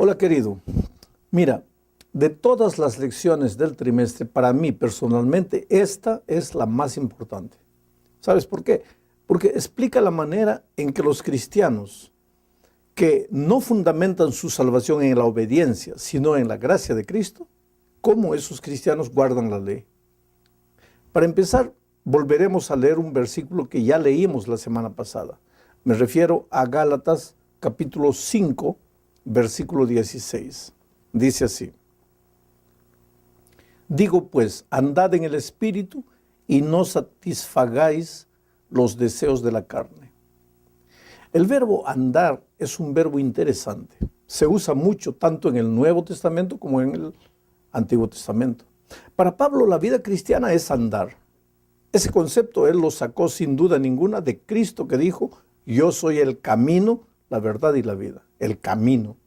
Hola querido, mira, de todas las lecciones del trimestre, para mí personalmente, esta es la más importante. ¿Sabes por qué? Porque explica la manera en que los cristianos que no fundamentan su salvación en la obediencia, sino en la gracia de Cristo, cómo esos cristianos guardan la ley. Para empezar, volveremos a leer un versículo que ya leímos la semana pasada. Me refiero a Gálatas capítulo 5, versículo 16. Dice así: digo pues, andad en el Espíritu y no satisfagáis los deseos de la carne. El verbo andar es un verbo interesante. Se usa mucho tanto en el Nuevo Testamento como en el Antiguo Testamento. Para Pablo, la vida cristiana es andar. Ese concepto él lo sacó sin duda ninguna de Cristo, que dijo: yo soy el camino, la verdad y la vida. El camino.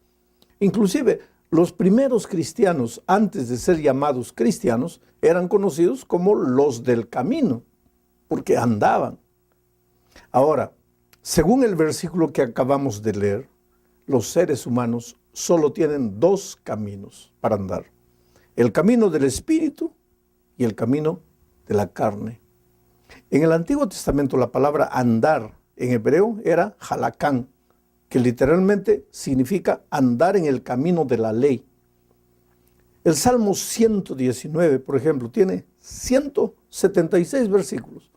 Inclusive, los primeros cristianos, antes de ser llamados cristianos, eran conocidos como los del camino, porque andaban. Ahora, según el versículo que acabamos de leer, los seres humanos solo tienen dos caminos para andar: el camino del Espíritu y el camino de la carne. En el Antiguo Testamento la palabra andar en hebreo era halakán, que literalmente significa andar en el camino de la ley. El Salmo 119, por ejemplo, tiene 176 versículos.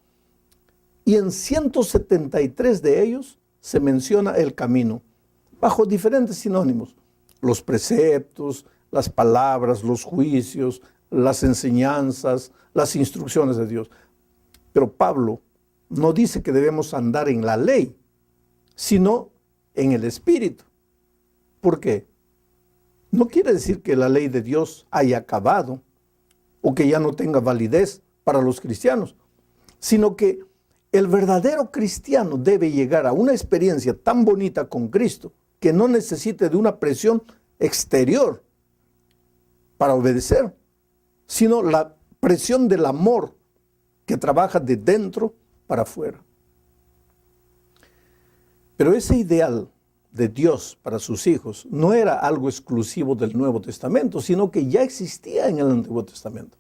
Y en 173 de ellos se menciona el camino, bajo diferentes sinónimos: los preceptos, las palabras, los juicios, las enseñanzas, las instrucciones de Dios. Pero Pablo no dice que debemos andar en la ley, sino en el Espíritu. ¿Por qué? No quiere decir que la ley de Dios haya acabado o que ya no tenga validez para los cristianos, sino que el verdadero cristiano debe llegar a una experiencia tan bonita con Cristo que no necesite de una presión exterior para obedecer, sino la presión del amor que trabaja de dentro para afuera. Pero ese ideal de Dios para sus hijos no era algo exclusivo del Nuevo Testamento, sino que ya existía en el Antiguo Testamento.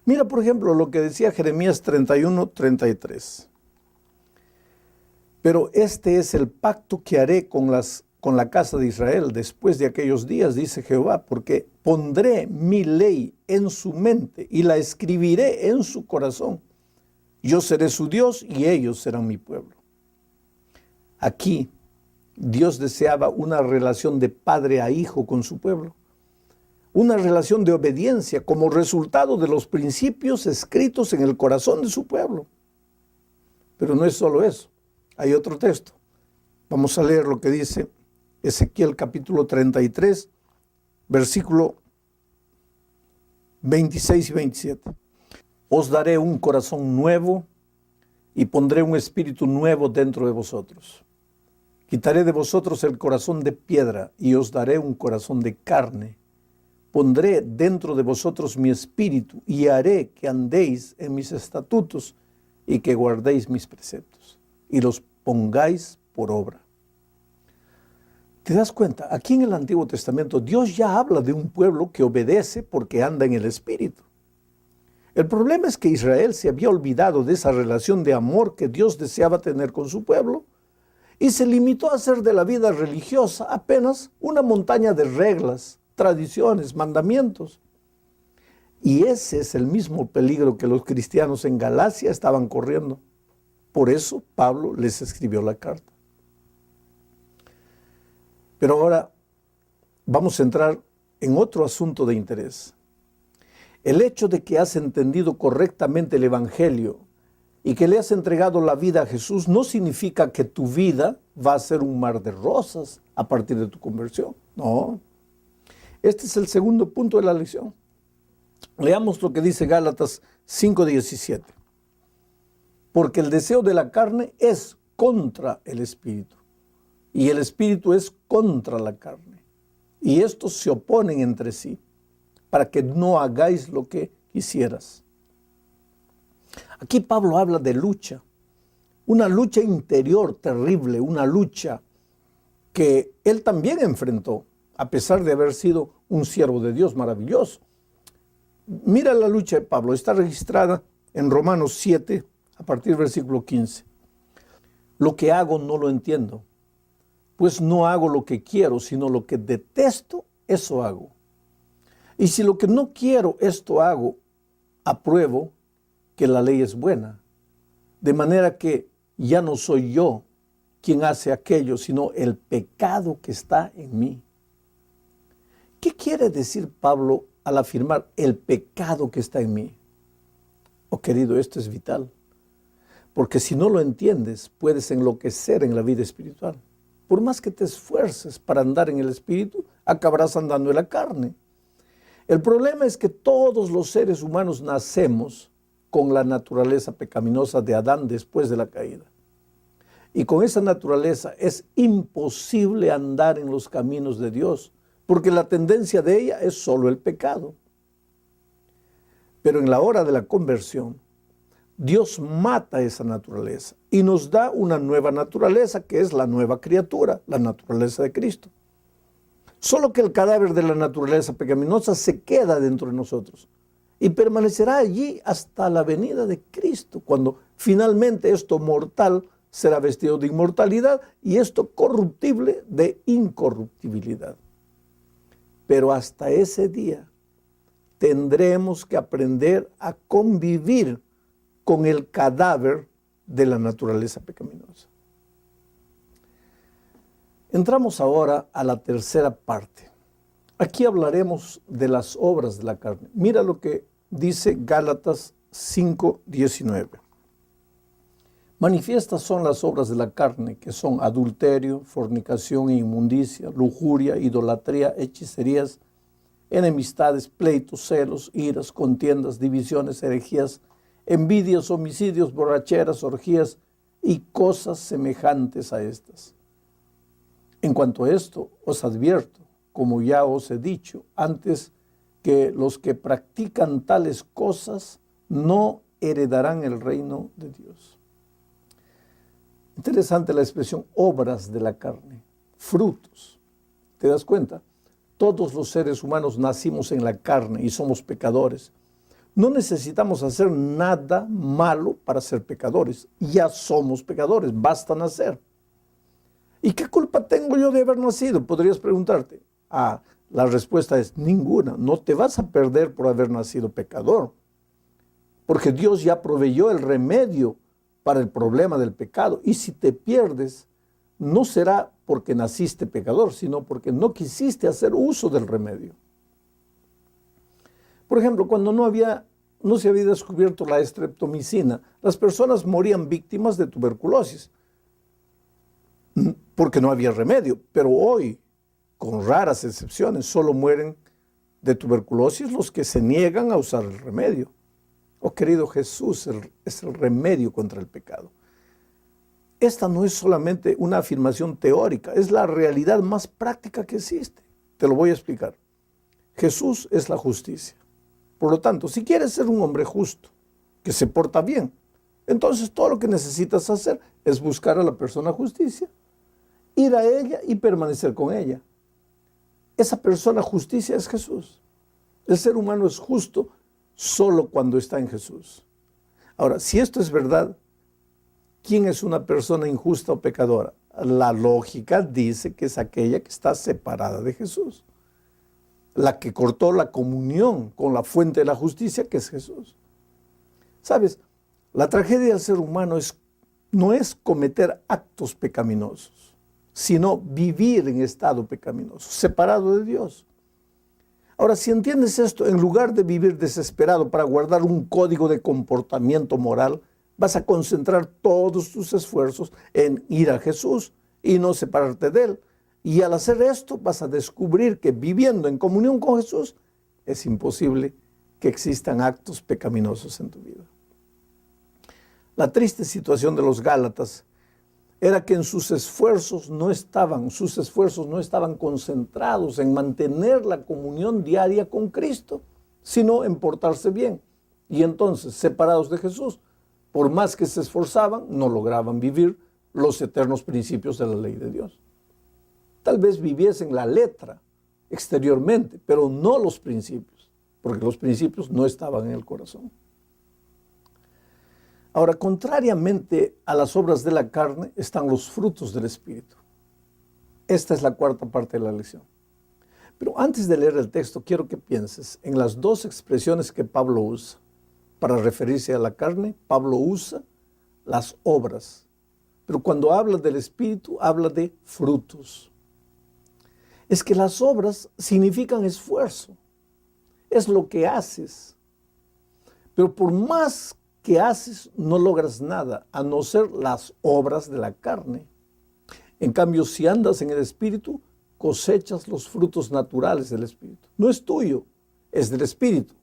Mira, por ejemplo, lo que decía Jeremías 31:33. Pero este es el pacto que haré con la casa de Israel después de aquellos días, dice Jehová, porque pondré mi ley en su mente y la escribiré en su corazón. Yo seré su Dios y ellos serán mi pueblo. Aquí Dios deseaba una relación de padre a hijo con su pueblo, una relación de obediencia como resultado de los principios escritos en el corazón de su pueblo. Pero no es solo eso, hay otro texto. Vamos a leer lo que dice Ezequiel capítulo 33, versículo 26 y 27. Os daré un corazón nuevo y pondré un espíritu nuevo dentro de vosotros. Quitaré de vosotros el corazón de piedra y os daré un corazón de carne. Pondré dentro de vosotros mi espíritu y haré que andéis en mis estatutos y que guardéis mis preceptos y los pongáis por obra. ¿Te das cuenta? Aquí en el Antiguo Testamento Dios ya habla de un pueblo que obedece porque anda en el espíritu. El problema es que Israel se había olvidado de esa relación de amor que Dios deseaba tener con su pueblo y se limitó a hacer de la vida religiosa apenas una montaña de reglas, tradiciones, mandamientos. Y ese es el mismo peligro que los cristianos en Galacia estaban corriendo. Por eso Pablo les escribió la carta. Pero ahora vamos a entrar en otro asunto de interés. El hecho de que has entendido correctamente el Evangelio y que le has entregado la vida a Jesús no significa que tu vida va a ser un mar de rosas a partir de tu conversión. No. Este es el segundo punto de la lección. Leamos lo que dice Gálatas 5:17. Porque el deseo de la carne es contra el espíritu y el espíritu es contra la carne. Y estos se oponen entre sí, para que no hagáis lo que quisieras. Aquí Pablo habla de lucha, una lucha interior terrible, una lucha que él también enfrentó. a pesar de haber sido un siervo de Dios maravilloso. Mira la lucha de Pablo, está registrada en Romanos 7, a partir del versículo 15. Lo que hago no lo entiendo, pues no hago lo que quiero, sino lo que detesto, eso hago. Y si lo que no quiero, esto hago, apruebo que la ley es buena, de manera que ya no soy yo quien hace aquello, sino el pecado que está en mí. ¿Qué quiere decir Pablo al afirmar el pecado que está en mí? Oh, querido, esto es vital, porque si no lo entiendes, puedes enloquecer en la vida espiritual. Por más que te esfuerces para andar en el espíritu, acabarás andando en la carne. El problema es que todos los seres humanos nacemos con la naturaleza pecaminosa de Adán después de la caída. Y con esa naturaleza es imposible andar en los caminos de Dios, porque la tendencia de ella es solo el pecado. Pero en la hora de la conversión, Dios mata esa naturaleza y nos da una nueva naturaleza, que es la nueva criatura, la naturaleza de Cristo. Solo que el cadáver de la naturaleza pecaminosa se queda dentro de nosotros y permanecerá allí hasta la venida de Cristo, cuando finalmente esto mortal será vestido de inmortalidad y esto corruptible de incorruptibilidad. Pero hasta ese día tendremos que aprender a convivir con el cadáver de la naturaleza pecaminosa. Entramos ahora a la tercera parte. Aquí hablaremos de las obras de la carne. Mira lo que dice Gálatas 5:19. Manifiestas son las obras de la carne, que son adulterio, fornicación e inmundicia, lujuria, idolatría, hechicerías, enemistades, pleitos, celos, iras, contiendas, divisiones, herejías, envidias, homicidios, borracheras, orgías y cosas semejantes a estas. En cuanto a esto, os advierto, como ya os he dicho antes, que los que practican tales cosas no heredarán el reino de Dios. Interesante la expresión obras de la carne, frutos. ¿Te das cuenta? Todos los seres humanos nacimos en la carne y somos pecadores. No necesitamos hacer nada malo para ser pecadores. Ya somos pecadores, basta nacer. ¿Y qué culpa tengo yo de haber nacido? Podrías preguntarte. La respuesta es ninguna. No te vas a perder por haber nacido pecador, porque Dios ya proveyó el remedio para el problema del pecado. Y si te pierdes, no será porque naciste pecador, sino porque no quisiste hacer uso del remedio. Por ejemplo, cuando no se había descubierto la estreptomicina, las personas morían víctimas de tuberculosis, porque no había remedio. Pero hoy, con raras excepciones, solo mueren de tuberculosis los que se niegan a usar el remedio. Oh, querido, Jesús es el remedio contra el pecado. Esta no es solamente una afirmación teórica, es la realidad más práctica que existe. Te lo voy a explicar. Jesús es la justicia. Por lo tanto, si quieres ser un hombre justo, que se porta bien, entonces todo lo que necesitas hacer es buscar a la persona justicia, ir a ella y permanecer con ella. Esa persona justicia es Jesús. El ser humano es justo solo cuando está en Jesús. Ahora, si esto es verdad, ¿quién es una persona injusta o pecadora? La lógica dice que es aquella que está separada de Jesús, la que cortó la comunión con la fuente de la justicia, que es Jesús. ¿Sabes? La tragedia del ser humano no es cometer actos pecaminosos, sino vivir en estado pecaminoso, separado de Dios. Ahora, si entiendes esto, en lugar de vivir desesperado para guardar un código de comportamiento moral, vas a concentrar todos tus esfuerzos en ir a Jesús y no separarte de Él. Y al hacer esto, vas a descubrir que viviendo en comunión con Jesús, es imposible que existan actos pecaminosos en tu vida. La triste situación de los Gálatas era que en sus esfuerzos no estaban concentrados en mantener la comunión diaria con Cristo, sino en portarse bien. Y entonces, separados de Jesús, por más que se esforzaban, no lograban vivir los eternos principios de la ley de Dios. Tal vez viviesen la letra, exteriormente, pero no los principios, porque los principios no estaban en el corazón. Ahora, contrariamente a las obras de la carne, están los frutos del Espíritu. Esta es la cuarta parte de la lección. Pero antes de leer el texto, quiero que pienses en las dos expresiones que Pablo usa. Para referirse a la carne, Pablo usa las obras. Pero cuando habla del Espíritu, habla de frutos. Es que las obras significan esfuerzo. Es lo que haces. Pero por más que haces, no logras nada, a no ser las obras de la carne. En cambio, si andas en el Espíritu, cosechas los frutos naturales del Espíritu. No es tuyo, es del Espíritu.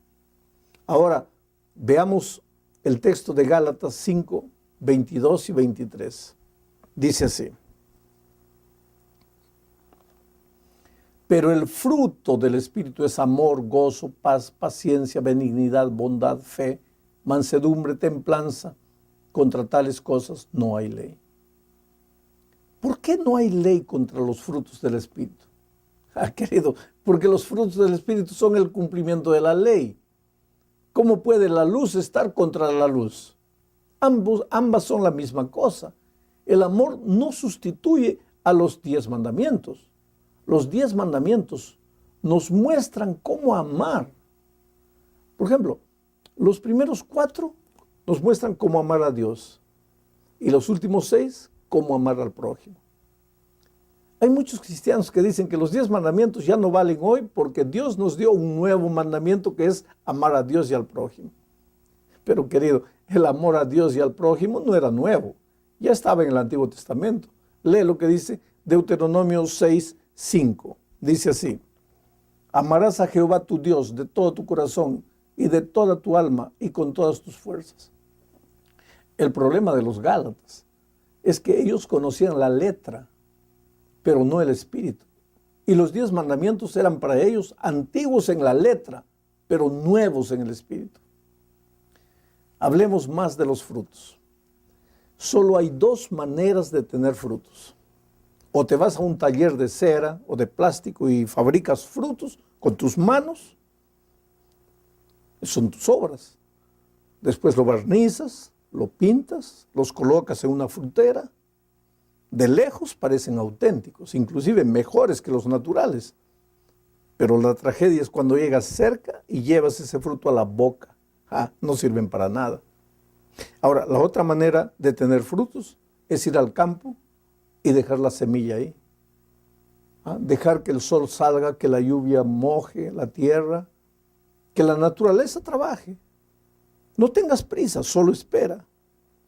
Ahora, veamos el texto de Gálatas 5, 22 y 23. Dice así: pero el fruto del Espíritu es amor, gozo, paz, paciencia, benignidad, bondad, fe, mansedumbre, templanza. Contra tales cosas no hay ley. ¿Por qué no hay ley contra los frutos del Espíritu? Querido, porque los frutos del Espíritu son el cumplimiento de la ley. ¿Cómo puede la luz estar contra la luz? Ambas son la misma cosa. El amor no sustituye a los 10 mandamientos. Los 10 mandamientos nos muestran cómo amar. Por ejemplo, los primeros 4 nos muestran cómo amar a Dios. Y los últimos 6, cómo amar al prójimo. Hay muchos cristianos que dicen que los 10 mandamientos ya no valen hoy porque Dios nos dio un nuevo mandamiento que es amar a Dios y al prójimo. Pero querido, el amor a Dios y al prójimo no era nuevo. Ya estaba en el Antiguo Testamento. Lee lo que dice Deuteronomio 6, 5. Dice así: amarás a Jehová tu Dios de todo tu corazón y de toda tu alma y con todas tus fuerzas. El problema de los Gálatas es que ellos conocían la letra, pero no el espíritu. Y los 10 mandamientos eran para ellos antiguos en la letra, pero nuevos en el espíritu. Hablemos más de los frutos. Solo hay 2 maneras de tener frutos. O te vas a un taller de cera o de plástico y fabricas frutos con tus manos. Son tus obras. Después lo barnizas, lo pintas, los colocas en una frutera. De lejos parecen auténticos, inclusive mejores que los naturales. Pero la tragedia es cuando llegas cerca y llevas ese fruto a la boca. No sirven para nada. Ahora, la otra manera de tener frutos es ir al campo y dejar la semilla ahí. Dejar que el sol salga, que la lluvia moje la tierra, que la naturaleza trabaje. No tengas prisa, solo espera.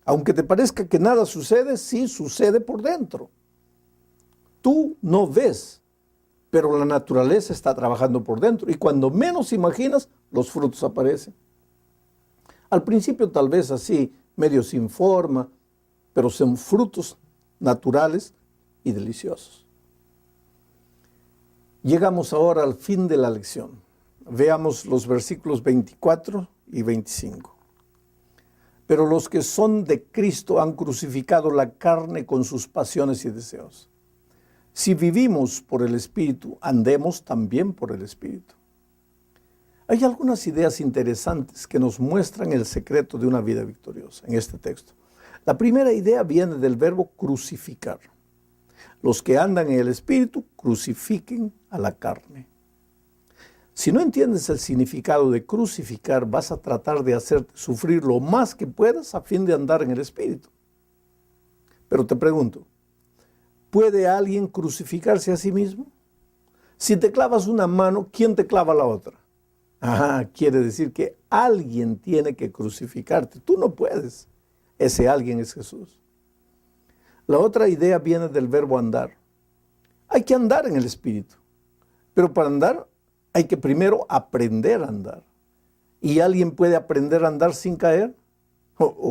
Aunque te parezca que nada sucede, sí sucede por dentro. Tú no ves, pero la naturaleza está trabajando por dentro. Y cuando menos imaginas, los frutos aparecen. Al principio tal vez así, medio sin forma, pero son frutos naturales y deliciosos. Llegamos ahora al fin de la lección. Veamos los versículos 24 y 25. Pero los que son de Cristo han crucificado la carne con sus pasiones y deseos. Si vivimos por el Espíritu, andemos también por el Espíritu. Hay algunas ideas interesantes que nos muestran el secreto de una vida victoriosa en este texto. La primera idea viene del verbo crucificar. Los que andan en el Espíritu crucifiquen a la carne. Si no entiendes el significado de crucificar, vas a tratar de hacerte sufrir lo más que puedas a fin de andar en el Espíritu. Pero te pregunto, ¿puede alguien crucificarse a sí mismo? Si te clavas una mano, ¿quién te clava la otra? Quiere decir que alguien tiene que crucificarte. Tú no puedes. Ese alguien es Jesús. La otra idea viene del verbo andar. Hay que andar en el Espíritu. Pero para andar hay que primero aprender a andar. ¿Y alguien puede aprender a andar sin caer?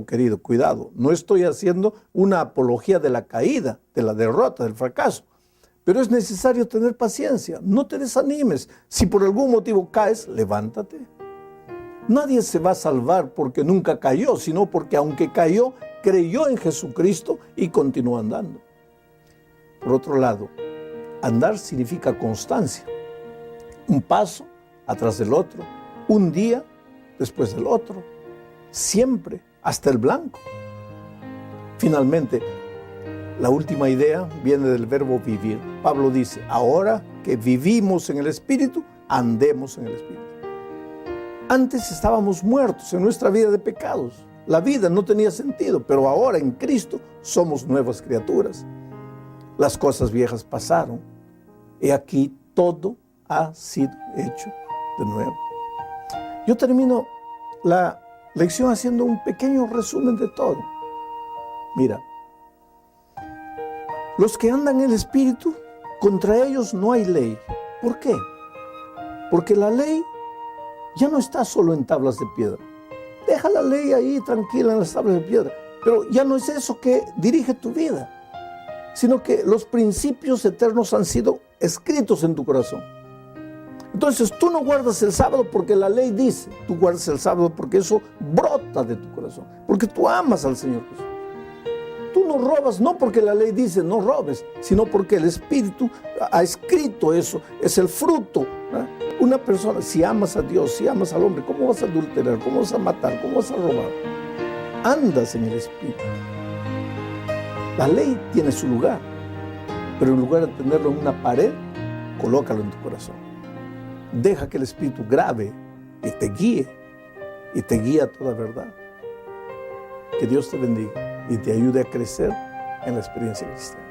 Querido, cuidado. No estoy haciendo una apología de la caída, de la derrota, del fracaso. Pero es necesario tener paciencia. No te desanimes. Si por algún motivo caes, levántate. Nadie se va a salvar porque nunca cayó, sino porque aunque cayó, creyó en Jesucristo y continuó andando. Por otro lado, andar significa constancia. un paso atrás del otro, un día después del otro, siempre hasta el blanco. Finalmente, la última idea viene del verbo vivir. Pablo dice, ahora que vivimos en el Espíritu, andemos en el Espíritu. Antes estábamos muertos en nuestra vida de pecados. La vida no tenía sentido, pero ahora en Cristo somos nuevas criaturas. Las cosas viejas pasaron. He aquí todo ha sido hecho de nuevo. Yo termino la lección haciendo un pequeño resumen de todo. Mira, los que andan en el Espíritu, contra ellos no hay ley. ¿Por qué? Porque la ley ya no está solo en tablas de piedra. Deja la ley ahí tranquila en las tablas de piedra. Pero ya no es eso que dirige tu vida, sino que los principios eternos han sido escritos en tu corazón. Entonces tú no guardas el sábado porque la ley dice, tú guardas el sábado porque eso brota de tu corazón, porque tú amas al Señor Jesús. Tú no robas no porque la ley dice no robes, sino porque el Espíritu ha escrito eso, es el fruto. Una persona, si amas a Dios, si amas al hombre, ¿cómo vas a adulterar? ¿Cómo vas a matar? ¿Cómo vas a robar? Andas en el Espíritu. La ley tiene su lugar, pero en lugar de tenerlo en una pared, colócalo en tu corazón. Deja que el Espíritu grabe y te guíe a toda verdad. Que Dios te bendiga y te ayude a crecer en la experiencia cristiana.